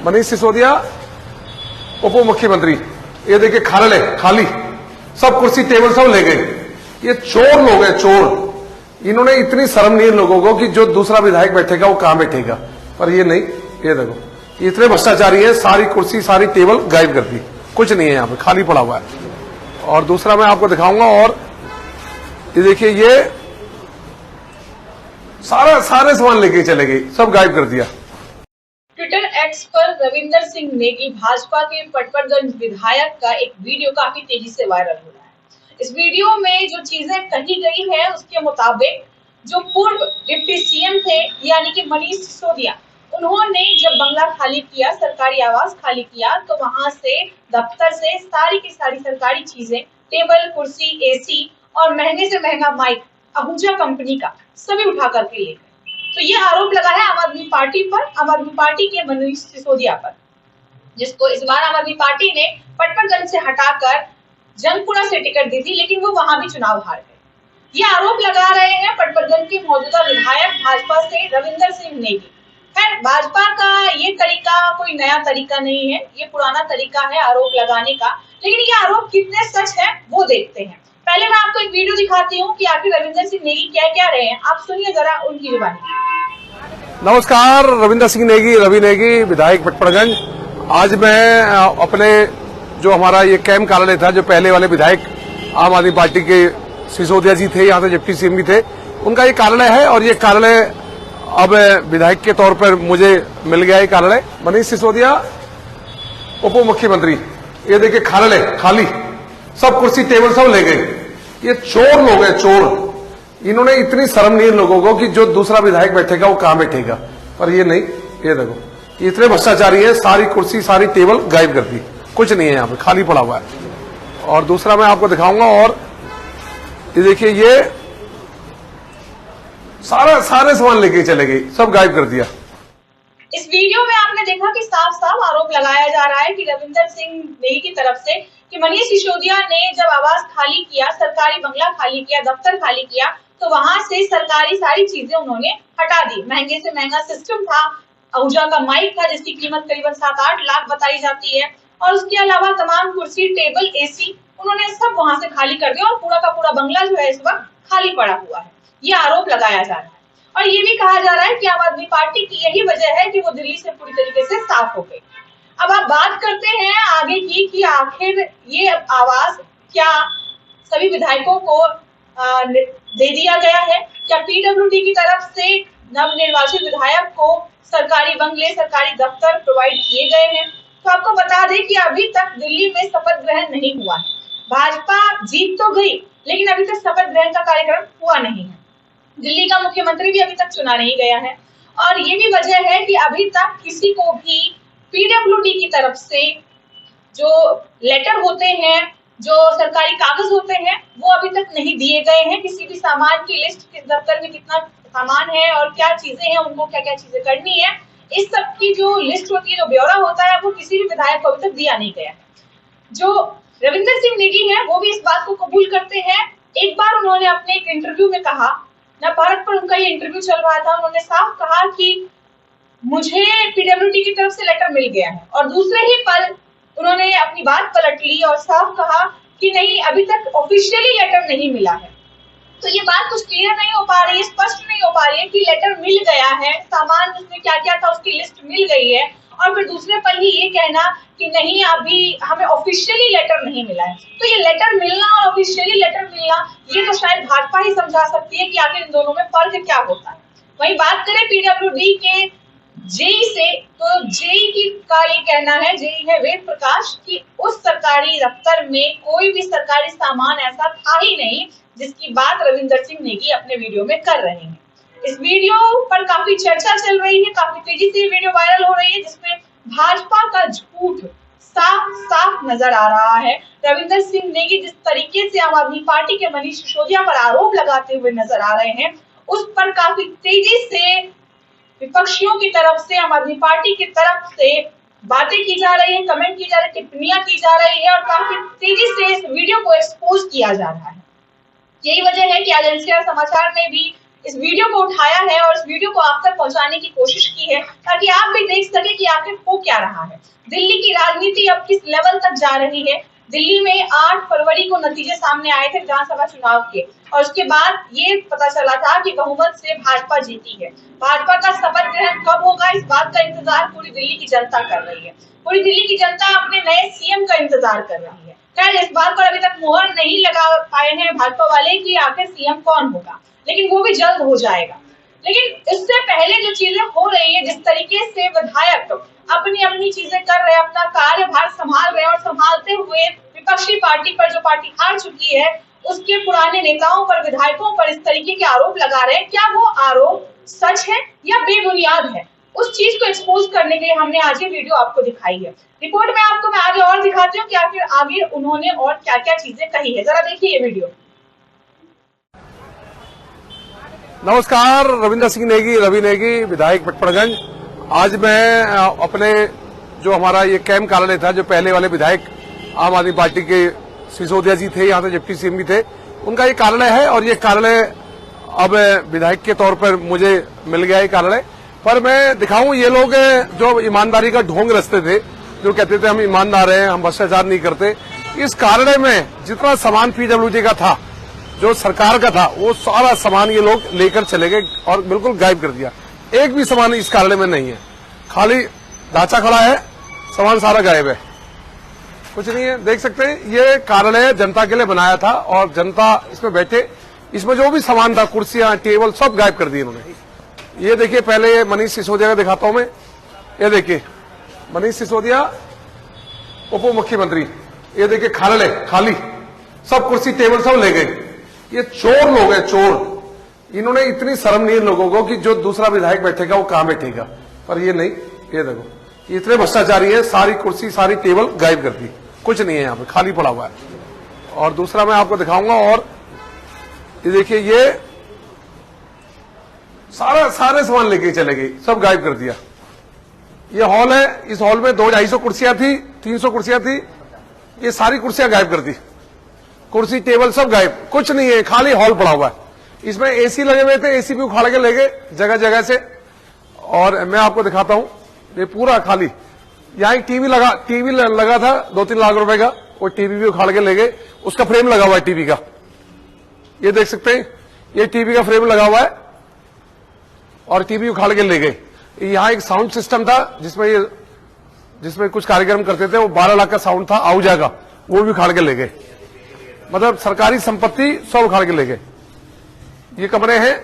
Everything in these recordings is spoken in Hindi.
मनीष सिसोदिया उप मुख्यमंत्री, ये देखिए खाली खाली सब कुर्सी टेबल सब ले गए। ये चोर लोग हैं, चोर। इन्होंने इतनी शर्म नहीं इन लोगों को कि जो दूसरा विधायक बैठेगा वो कहां बैठेगा, पर ये नहीं। ये देखो इतने भ्रष्टाचारी है, सारी कुर्सी सारी टेबल गायब कर दी, कुछ नहीं है यहाँ पे, खाली पड़ा हुआ है। और दूसरा मैं आपको दिखाऊंगा, और ये देखिए ये सारे सामान लेके चले गए, सब गायब कर दिया। ट्विटर एक्स पर रविंदर सिंह नेगी भाजपा के पटपरगंज विधायक का एक वीडियो काफी तेजी से वायरल हो रहा है। इस वीडियो में जो चीजें कही गई है उसके मुताबिक जो पूर्व डिप्टी सीएम थे यानी कि मनीष सिसोदिया, उन्होंने जब बंगला खाली किया, सरकारी आवास खाली किया, तो वहां से दफ्तर से सारी की सारी सरकारी चीजें, टेबल कुर्सी, एसी और महंगे से महंगा माइक आहूजा कंपनी का सभी उठा करके ले गए। तो ये आरोप लगा है आम आदमी पार्टी पर, आम आदमी पार्टी के मनीष सिसोदिया पर, जिसको इस बार आम आदमी पार्टी ने पटपरगंज से हटाकर जंगपुरा से टिकट दी थी, लेकिन वो वहां भी चुनाव हार गए। ये आरोप लगा रहे हैं पटपरगंज के मौजूदा विधायक भाजपा से रविंदर सिंह नेगी। खैर, भाजपा का ये तरीका कोई नया तरीका नहीं है, ये पुराना तरीका है आरोप लगाने का, लेकिन ये आरोप कितने सच है वो देखते हैं। पहले मैं आपको एक वीडियो दिखाती हूँ कि आखिर रविंदर सिंह नेगी क्या कह रहे हैं, आप सुनिए जरा उनकी जुबानी। नमस्कार, रविंदर सिंह नेगी, रवि नेगी, विधायक पटपरगंज। आज मैं अपने जो हमारा ये कैंप कार्यालय था, जो पहले वाले विधायक आम आदमी पार्टी के सिसोदिया जी थे, यहाँ से डिप्टी सीएम भी थे, उनका ये कार्यालय है। और ये कार्यालय अब विधायक के तौर पर मुझे मिल गया। ये कार्यालय मनीष सिसोदिया उप मुख्यमंत्री, ये देखिए खाली सब कुर्सी टेबल सब ले गए। ये चोर लोग हैं, चोर। इन्होंने इतनी शर्म नहीं इन लोगों को कि जो दूसरा विधायक बैठेगा वो कहां बैठेगा, पर ये नहीं। ये देखो इतने भ्रष्टाचारी है, सारी कुर्सी सारी टेबल गायब कर दी, कुछ नहीं है यहाँ पे, खाली पड़ा हुआ है। और दूसरा मैं आपको दिखाऊंगा, और ये देखिए ये सारे सामान लेके चले गए, सब गायब कर दिया। इस वीडियो में आपने देखा कि साफ साफ आरोप लगाया जा रहा है कि रविंदर सिंह नेगी की तरफ से कि मनीष सिसोदिया ने जब आवास खाली किया, सरकारी बंगला खाली किया, दफ्तर खाली किया, तो वहां से सरकारी सारी चीजें उन्होंने हटा दी। महंगे से महंगा सिस्टम था, आहूजा का माइक था जिसकी कीमत करीबन 7-8 लाख बताई जाती है, और उसके अलावा तमाम कुर्सी, टेबल, एसी उन्होंने सब वहां से खाली कर दिया, और पूरा का पूरा बंगला जो है इस वक्त खाली पड़ा हुआ है। ये आरोप लगाया जा रहा है। और ये भी कहा जा रहा है कि आम आदमी पार्टी की यही वजह है कि वो दिल्ली से पूरी तरीके से साफ हो गई। अब आप बात करते हैं आगे की कि आखिर ये आवास क्या सभी विधायकों को दे दिया गया है? क्या पीडब्ल्यूडी की तरफ से नवनिर्वाचित विधायक को सरकारी बंगले, सरकारी दफ्तर प्रोवाइड किए गए हैं? तो आपको बता दें कि अभी तक दिल्ली में शपथ ग्रहण नहीं हुआ है। भाजपा जीत तो गई, लेकिन अभी तक शपथ ग्रहण का कार्यक्रम हुआ नहीं है। दिल्ली का मुख्यमंत्री भी अभी तक चुना नहीं गया है, और ये भी वजह है कि अभी तक किसी को भी पीडब्ल्यूडी की तरफ से जो लेटर होते हैं, जो सरकारी कागज होते हैं, वो अभी तक नहीं दिए गए हैं। किसी भी सामान की लिस्ट, किस दफ्तर में कितना सामान है और क्या चीजें हैं, उनको क्या क्या चीजें करनी है, इस सब की जो लिस्ट होती है, जो ब्यौरा होता है, वो किसी भी विधायक को अभी तक दिया नहीं गया है। जो रविंदर सिंह नेगी है वो भी इस बात को कबूल करते हैं। एक बार उन्होंने अपने एक इंटरव्यू में कहा, भारत पर उनका ये इंटरव्यू चल रहा था, उन्होंने साफ कहा कि मुझे पीडब्ल्यूडी की तरफ से लेटर मिल गया है, और दूसरे ही पल उन्होंने अपनी बात पलट ली और साफ कहा कि नहीं, अभी तक ऑफिशियली लेटर नहीं मिला है। तो ये बात कुछ क्लियर नहीं हो पा रही है, स्पष्ट नहीं हो पा रही है कि लेटर मिल गया है, सामान उसमें क्या क्या था उसकी लिस्ट मिल गई है, और फिर दूसरे पल ही ये कहना कि नहीं, अभी हमें ऑफिशियली लेटर नहीं मिला है। तो ये लेटर मिलना और ऑफिशियली लेटर मिलना, ये तो शायद भाजपा ही समझा सकती है कि आखिर इन दोनों में फर्क क्या होता है। वहीं बात करें पीडब्ल्यूडी के जेई से, तो जेई का ये कहना है, जेई है वेद प्रकाश, कि उस सरकारी दफ्तर में कोई भी सरकारी सामान ऐसा था ही नहीं जिसकी बात रविंदर सिंह नेगी अपने वीडियो में कर रहे हैं। इस वीडियो पर काफी चर्चा चल रही है, काफी तेजी से वीडियो वायरल हो रही है, जिसमें भाजपा का झूठ साफ साफ नजर आ रहा है। रविंदर सिंह नेगी जिस तरीके से आम आदमी पार्टी के मनीष सिसोदिया पर आरोप लगाते हुए नजर आ रहे हैं, उस पर काफी तेजी से विपक्षियों की तरफ से, आम आदमी पार्टी की तरफ से बातें की जा रही है, कमेंट की जा रही है, टिप्पणियां की जा रही है, और काफी तेजी से इस वीडियो को एक्सपोज किया जा रहा है। यही वजह है कि आज एनसीआर समाचार ने भी इस वीडियो को उठाया है और इस वीडियो को आप तक पहुंचाने की कोशिश की है ताकि आप भी देख सके कि आखिर हो क्या रहा है। दिल्ली की राजनीति अब किस लेवल तक जा रही है। दिल्ली में 8 फरवरी को नतीजे सामने आए थे विधानसभा चुनाव के, और उसके बाद ये पता चला था कि बहुमत से भाजपा जीती है। भाजपा का शपथ ग्रहण कब होगा, इस बात का इंतजार पूरी दिल्ली की जनता कर रही है। पूरी दिल्ली की जनता अपने नए सीएम का इंतजार कर रही है। खैर, इस बात पर अभी तक मुहर नहीं लगा पाए हैं भाजपा वाले कि आखिर सीएम कौन होगा, लेकिन वो भी जल्द हो जाएगा। लेकिन इससे पहले जो चीजें हो रही है, जिस तरीके से विधायक अपनी अपनी चीजें कर रहे हैं, अपना कार्यभार संभाल रहे हैं, और संभालते हुए विपक्षी पार्टी पर, जो पार्टी हार चुकी है, उसके पुराने नेताओं पर, विधायकों पर इस तरीके के आरोप लगा रहे हैं। क्या वो आरोप सच है या बेबुनियाद है, उस चीज को एक्सपोज करने के लिए हमने आज ये वीडियो आपको दिखाई है। रिपोर्ट में आपको मैं आगे और दिखाती हूँ कि आखिर आगे उन्होंने और क्या क्या चीजें कही है। जरा देखिए ये वीडियो। नमस्कार, रविंदर सिंह नेगी, रवि नेगी, विधायक पटपड़गंज। आज मैं अपने जो हमारा ये कैंप कार्यालय था, जो पहले वाले विधायक आम आदमी पार्टी के सिसोदिया जी थे, यहाँ से डिप्टी सीएम भी थे, उनका ये कार्यालय है। और ये कार्यालय अब विधायक के तौर पर मुझे मिल गया है कार्यालय। पर मैं दिखाऊं, ये लोग जो ईमानदारी का ढोंग रचते थे, जो कहते थे हम ईमानदार हैं, हम भ्रष्टाचार नहीं करते, इस कार्यालय में जितना सामान पीडब्ल्यूडी का था, जो सरकार का था, वो सारा सामान ये लोग लेकर चले गए और बिल्कुल गायब कर दिया। एक भी सामान इस कार्यालय में नहीं है, खाली ढांचा खड़ा है, सामान सारा गायब है, कुछ नहीं है। देख सकते हैं, ये कार्यालय जनता के लिए बनाया था और जनता इसमें बैठे, इसमें जो भी सामान था, कुर्सियां, टेबल, सब गायब कर दिए इन्होंने। ये देखिए, पहले मनीष सिसोदिया का दिखाता हूं मैं। ये देखिए, मनीष सिसोदिया उप मुख्यमंत्री, ये देखिए कार्यालय खाली, सब कुर्सी टेबल सब ले गए। ये चोर लोग हैं, चोर। इन्होंने इतनी शर्म नहीं इन लोगों को कि जो दूसरा विधायक बैठेगा वो कहां बैठेगा, पर ये नहीं। ये देखो, इतने भ्रष्टाचारी है, सारी कुर्सी सारी टेबल गायब कर दी, कुछ नहीं है यहाँ पे, खाली पड़ा हुआ है। और दूसरा मैं आपको दिखाऊंगा, और ये देखिए, ये सारे सामान लेके चले गए, सब गायब कर दिया। ये हॉल है, इस हॉल में 200-250 कुर्सियां थी, 300 कुर्सियां थी, ये सारी कुर्सियां गायब कर दी, कुर्सी टेबल सब गायब, कुछ नहीं है, खाली हॉल पड़ा हुआ है। इसमें एसी लगे हुए थे, एसी भी उखाड़ के ले गए जगह जगह से। और मैं आपको दिखाता हूं, ये पूरा खाली। यहाँ एक टीवी लगा था 2-3 लाख रुपए का, वो टीवी भी उखाड़ के ले गए, उसका फ्रेम लगा हुआ है टीवी का, ये देख सकते हैं, ये टीवी का फ्रेम लगा हुआ है और टीवी उखाड़ के ले गए। यहाँ एक साउंड सिस्टम था जिसमें कुछ कार्यक्रम करते थे, वो 12 लाख का साउंड था आहूजा का, वो भी उखाड़ के ले गए। मतलब सरकारी संपत्ति सब उखाड़ के ले गए। ये कमरे हैं,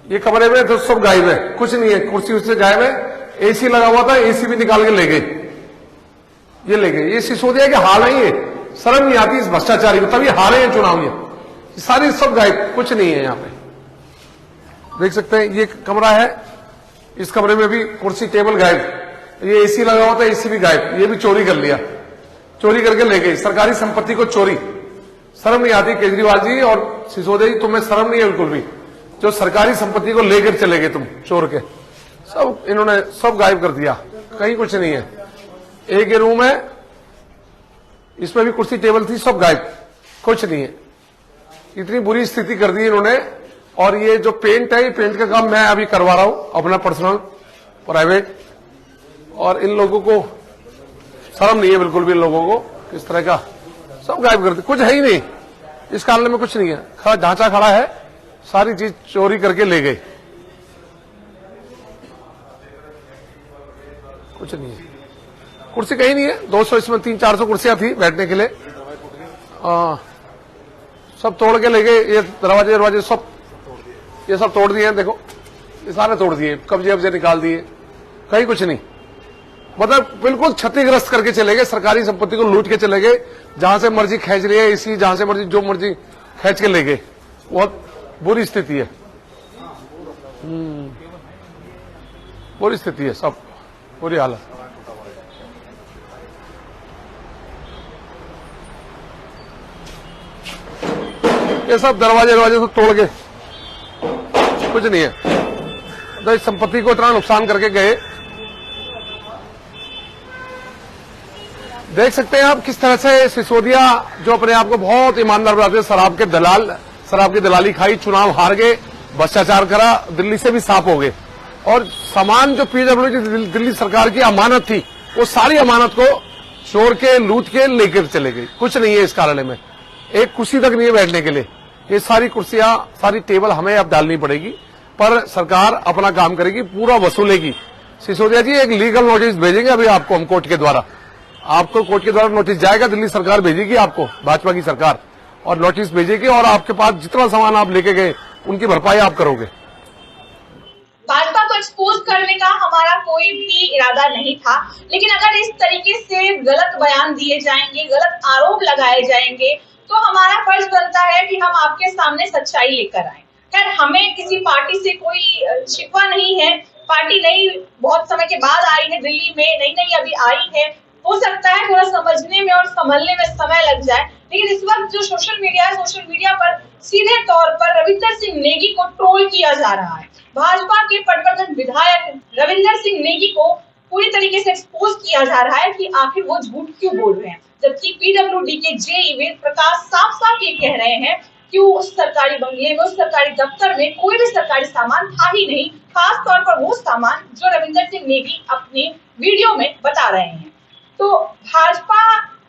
ये कमरे में तो सब गायब है, कुछ नहीं है, कुर्सी उससे गायब है। एसी लगा हुआ था, एसी भी निकाल के ले गए, ये ले गए। ये सिसोदिया के हाल है, ये शर्म नहीं आती इस भ्रष्टाचारी को, तभी हारे हैं चुनाव में। सारी सब गायब, कुछ नहीं है यहाँ पे, देख सकते हैं। ये कमरा है, इस कमरे में भी कुर्सी टेबल गायब। ये एसी लगा हुआ था, एसी भी गायब, ये भी चोरी कर लिया, चोरी करके ले गई। सरकारी संपत्ति को चोरी, शर्म नहीं आती केजरीवाल जी और सिसोदिया जी, तुम्हें शर्म नहीं है बिल्कुल भी, जो सरकारी संपत्ति को लेकर चले गए तुम चोर के, सब इन्होंने सब गायब कर दिया, कहीं कुछ नहीं है। एक ये रूम है, इसमें भी कुर्सी टेबल थी, सब गायब, कुछ नहीं है। इतनी बुरी स्थिति कर दी इन्होंने। और ये जो पेंट है, ये पेंट का काम मैं अभी करवा रहा हूं, अपना पर्सनल प्राइवेट। और इन लोगों को शर्म नहीं है बिल्कुल भी, इन लोगों को इस तरह का सब गायब कर दिया, कुछ है ही नहीं इस कार्यालय में, कुछ नहीं है, खड़ा ढांचा खड़ा है, सारी चीज चोरी करके ले गए, कुछ नहीं है। कुर्सी कहीं नहीं है, 200 इसमें 300-400 कुर्सियां थी बैठने के लिए, सब तोड़ के ले गए। ये दरवाजे सब, ये सब तोड़ दिए हैं, देखो ये सारे तोड़ दिए, कब्जे निकाल दिए, कहीं कुछ नहीं। मतलब बिल्कुल क्षतिग्रस्त करके चले गए, सरकारी संपत्ति को लूट के चले गए, जहां से मर्जी खींच रही है इसी, जहां से मर्जी जो मर्जी खींच के ले गए। बहुत बुरी स्थिति है, बुरी स्थिति है, सब बुरी हालत। ये सब दरवाजे सब तोड़ के, कुछ नहीं है, तो इस संपत्ति को इतना नुकसान करके गए। देख सकते हैं आप किस तरह से सिसोदिया, जो अपने आप को बहुत ईमानदार बताते हैं, शराब के दलाल, शराब की दलाली खाई, चुनाव हार गए, भ्रष्टाचार करा, दिल्ली से भी साफ हो गए और सामान जो पीडब्ल्यूडी दिल्ली सरकार की अमानत थी वो सारी अमानत को चोर के लूट के लेकर चले गई। कुछ नहीं है इस कार्यालय में, एक कुर्सी तक नहीं है बैठने के लिए। ये सारी कुर्सियां, सारी टेबल हमें अब डालनी पड़ेगी, पर सरकार अपना काम करेगी, पूरा वसूलेगी। सिसोदिया जी एक लीगल नोटिस भेजेंगे अभी आपको हम कोर्ट के द्वारा, आपको कोर्ट के द्वारा नोटिस जाएगा, दिल्ली सरकार भेजेगी आपको, भाजपा की सरकार, और नोटिस भेजेगी और आपके पास जितना सामान आप लेके गए उनकी भरपाई आप करोगे। भाजपा को एक्सपोज करने का हमारा कोई भी इरादा नहीं था, लेकिन अगर इस तरीके से गलत बयान दिए जाएंगे, गलत आरोप लगाए जाएंगे, तो हमारा फर्ज बनता है कि हम आपके सामने सच्चाई लेकर आए। खैर, हमें किसी पार्टी से कोई शिकवा नहीं है, पार्टी नई बहुत समय के बाद आई है दिल्ली में, नई अभी आई है, हो सकता है थोड़ा समझने में और संभलने में समय लग जाए, लेकिन इस वक्त जो सोशल मीडिया है, सोशल मीडिया पर सीधे तौर पर रविंदर सिंह नेगी को ट्रोल किया जा रहा है। भाजपा के पटवर्धन विधायक रविंदर सिंह नेगी को पूरी तरीके से एक्सपोज किया जा रहा है कि आखिर वो झूठ क्यों बोल रहे हैं, जबकि पीडब्ल्यूडी के जेई वेद प्रकाश साफ साफ ये कह रहे हैं कि उस सरकारी बंगले में, उस सरकारी दफ्तर में कोई भी सरकारी सामान था ही नहीं, खास तौर पर वो सामान जो रविंदर सिंह नेगी अपने वीडियो में बता रहे हैं। तो भाजपा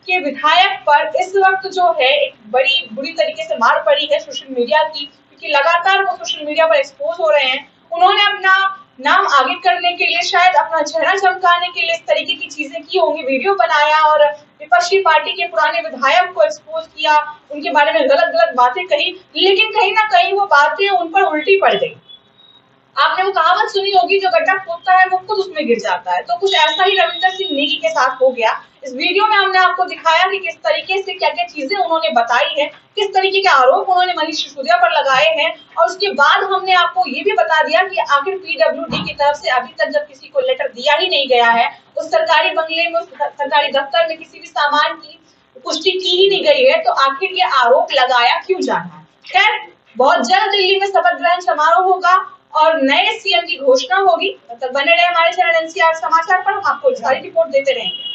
के विधायक पर इस वक्त जो है एक बड़ी बुरी तरीके से मार पड़ी है सोशल मीडिया की, क्योंकि लगातार वो सोशल मीडिया पर एक्सपोज हो रहे हैं। उन्होंने अपना नाम आगे करने के लिए, शायद अपना चेहरा चमकाने के लिए इस तरीके की चीजें की होंगी, वीडियो बनाया और विपक्षी पार्टी के पुराने विधायक को एक्सपोज किया, उनके बारे में गलत बातें कही, लेकिन कहीं ना कहीं वो बातें उन पर उल्टी पड़ गई। आपने वो कहावत सुनी होगी, जो गड्ढा खोदता है वो खुद उसमें गिर जाता है, तो कुछ ऐसा ही रविंदर सिंह नेगी के साथ हो गया। इस वीडियो में हमने आपको दिखाया कि किस तरीके से क्या क्या चीजें उन्होंने बताई है, किस तरीके के आरोप उन्होंने मनीष सिसोदिया पर लगाए हैं, और उसके बाद हमने आपको ये भी बता दिया कि आखिर पीडब्ल्यूडी की तरफ से अभी तक जब किसी को लेटर दिया ही नहीं गया है, उस सरकारी बंगले में, उस सरकारी दफ्तर में किसी भी सामान की पुष्टि की ही नहीं गई है, तो आखिर ये आरोप लगाया क्यों जा रहा है। खैर, बहुत जल्द दिल्ली में शपथ ग्रहण समारोह होगा और नए सीएम की घोषणा होगी। तब तक बने रहे हमारे चैनल एनसीआर समाचार पर, हम आपको सारी रिपोर्ट देते रहेंगे।